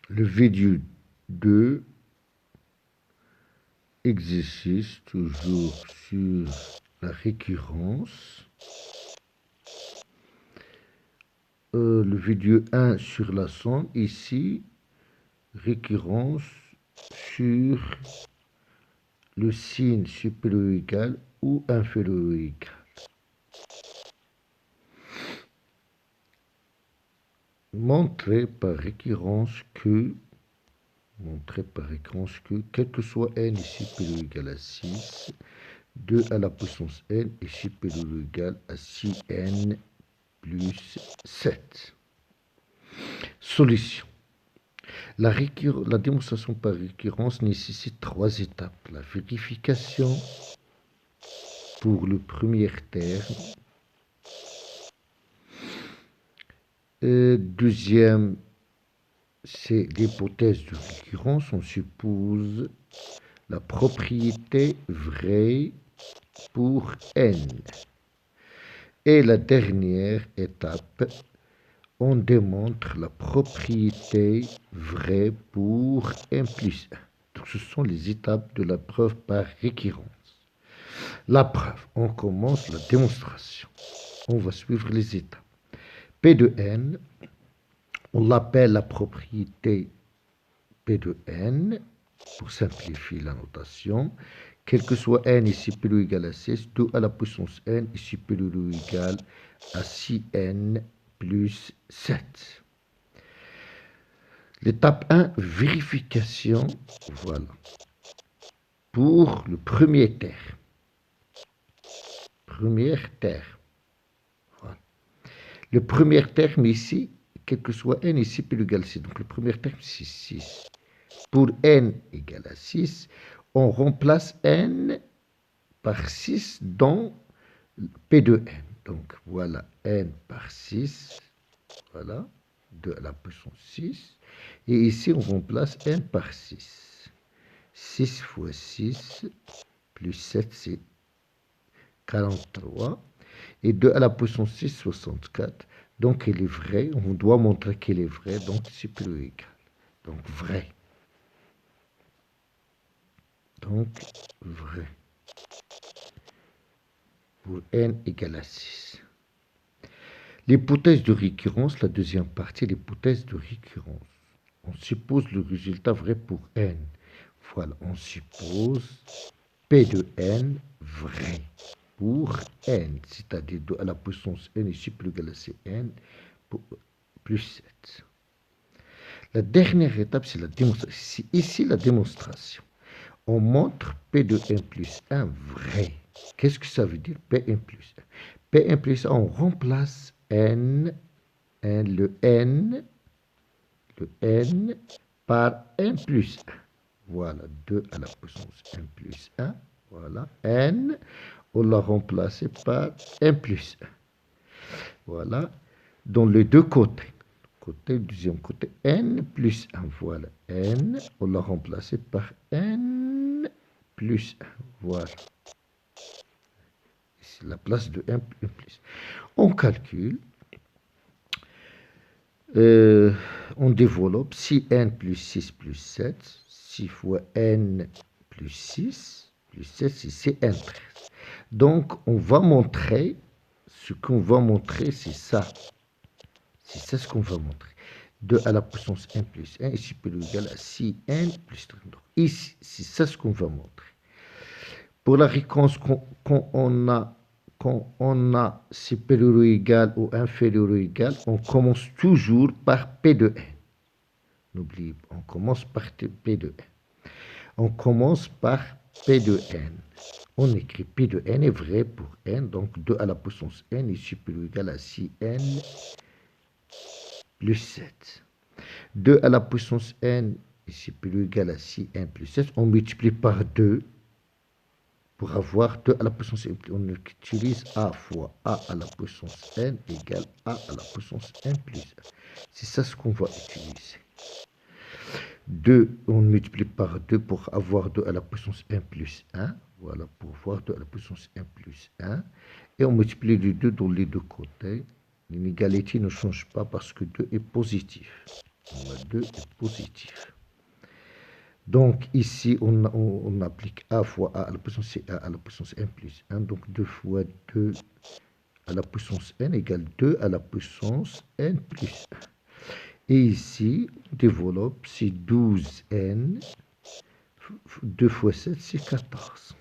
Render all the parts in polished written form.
Le vidéo 2, exercice toujours sur la récurrence. Le vidéo 1 sur la somme, ici, récurrence sur le signe supérieur ou égal ou inférieur ou égal. Montrer par récurrence que, quel que soit n est supérieur ou égal à 6, 2 à la puissance n est supérieur ou égal à 6n plus 7. Solution. La démonstration par récurrence nécessite 3 étapes. La vérification pour le premier terme. Deuxième, c'est l'hypothèse de récurrence. On suppose la propriété vraie pour n. Et la dernière étape, on démontre la propriété vraie pour n plus 1. Donc, ce sont les étapes de la preuve par récurrence. La preuve, on commence la démonstration. On va suivre les étapes. P de n, on l'appelle la propriété P de n, pour simplifier la notation. Quel que soit n est supérieur ou égal à 6, 2 à la puissance n est supérieur ou égal à 6n plus 7. L'étape 1, vérification, voilà, pour le premier terme. Voilà. Le premier terme ici, quel que soit n est supérieur ou égal à 6. Donc le premier terme, c'est 6. Pour n égale à 6, on remplace n par 6 dans P de n. Donc voilà n par 6, voilà, 2 à la puissance 6. Et ici, on remplace n par 6. 6 fois 6 plus 7, c'est 43. Et 2 à la puissance 6, 64. Donc, elle est vraie. On doit montrer qu'elle est vraie. Donc, c'est plus égal. Donc, vrai. Donc, vrai. Pour n égale à 6. L'hypothèse de récurrence, la deuxième partie, l'hypothèse de récurrence. On suppose le résultat vrai pour n. Voilà, on suppose P de n vrai pour n, c'est-à-dire 2 à la puissance n est supérieur ou égal à Cn plus 7. La dernière étape, c'est la démonstration. Ici, la démonstration. On montre P de n plus 1 vrai. Qu'est-ce que ça veut dire P1 plus 1? P1 plus 1, on remplace n, le n par n plus 1. Voilà, 2 à la puissance n plus 1. Voilà, n, on l'a remplacé par n plus 1. Voilà, dans les deux côtés. Deuxième côté, n plus 1. Voilà, n, on l'a remplacé par n plus 1. Voilà. C'est la place de n plus 1. On calcule. On développe 6n plus 6 plus 7. 6 fois n plus 6 plus 7, c'est Cn13. Donc, on va montrer, ce qu'on va montrer, c'est ça. C'est ça ce qu'on va montrer. 2 à la puissance n plus 1 est supérieur ou égal à 6n plus 3. Donc, ici, c'est ça ce qu'on va montrer. Pour la récurrence, quand on a supérieur ou égal ou inférieur ou égal, on commence toujours par P de n. N'oubliez pas, on commence par P de n. On commence par P de n. On écrit P de n est vrai pour n, donc 2 à la puissance n est supérieur ou égal à 6n plus 7. 2 à la puissance n est supérieur ou égal à 6n plus 7. On multiplie par 2 pour avoir 2 à la puissance n. On utilise a fois a à la puissance n égale a à la puissance n plus 1. C'est ça ce qu'on va utiliser. 2, on multiplie par 2 pour avoir 2 à la puissance n plus 1. Voilà, pour voir 2 à la puissance n plus 1. Et on multiplie les 2 dans les deux côtés. L'inégalité ne change pas parce que 2 est positif. On a 2 est positif. Donc ici, on applique A fois A à la puissance C, A à la puissance n plus 1. Donc 2 fois 2 à la puissance n égale 2 à la puissance n plus 1. Et ici, on développe, c'est 12n. 2 fois 7, c'est 14.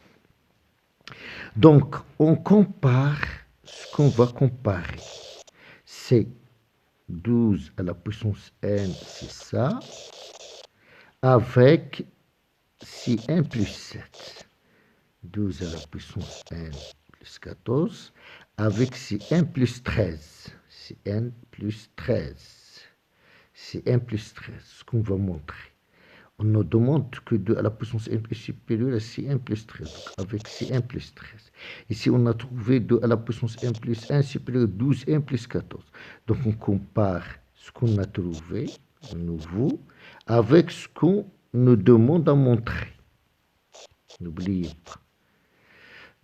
Donc, on compare ce qu'on va comparer. C'est 12 à la puissance n, c'est ça, avec si n plus 7. 12 à la puissance n plus 14, avec si n plus 13. Si n plus 13. Si n plus 13, ce qu'on va montrer. On nous demande que 2 à la puissance n est supérieur à si n plus 13, donc avec si n plus 13. Ici, on a trouvé 2 à la puissance n plus 1 supérieur à 12n plus 14. Donc, on compare ce qu'on a trouvé, de nouveau, avec ce qu'on nous demande à montrer. N'oubliez pas.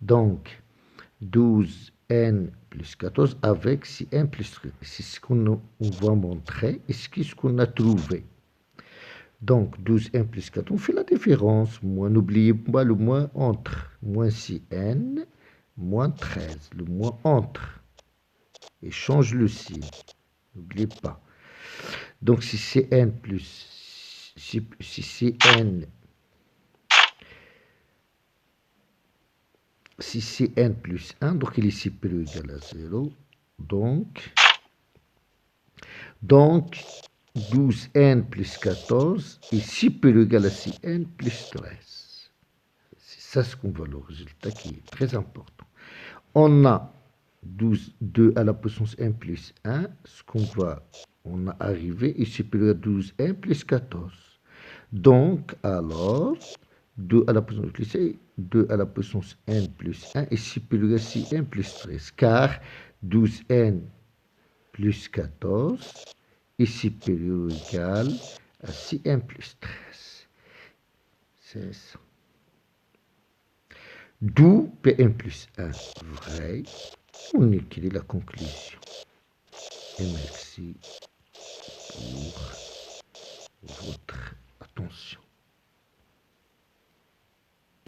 Donc, 12n plus 14 avec si n plus 13. C'est ce qu'on va montrer et ce qu'on a trouvé. Donc, 12n plus 4, on fait la différence. N'oubliez pas le moins entre. Moins 6n, moins 13. Le moins entre. Et change le signe. N'oubliez pas. Donc, si cn plus... Si cn... Si cn plus 1, donc il est supérieur ou égal à 0. Donc 12n plus 14 est supérieur ou égal à 6n plus 13. C'est ça ce qu'on voit, le résultat qui est très important. On a 2 à la puissance n plus 1. Ce qu'on va, on a arrivé est supérieur à 12n plus 14. Donc, alors, 2 à la puissance plus 1, 2 à la puissance n plus 1 est supérieur à 6n plus 13. Car 12n plus 14 est supérieur ou égal à 6n plus 13. C'est ça. D'où Pn plus 1 vrai. On écrit la conclusion. Et merci pour votre attention.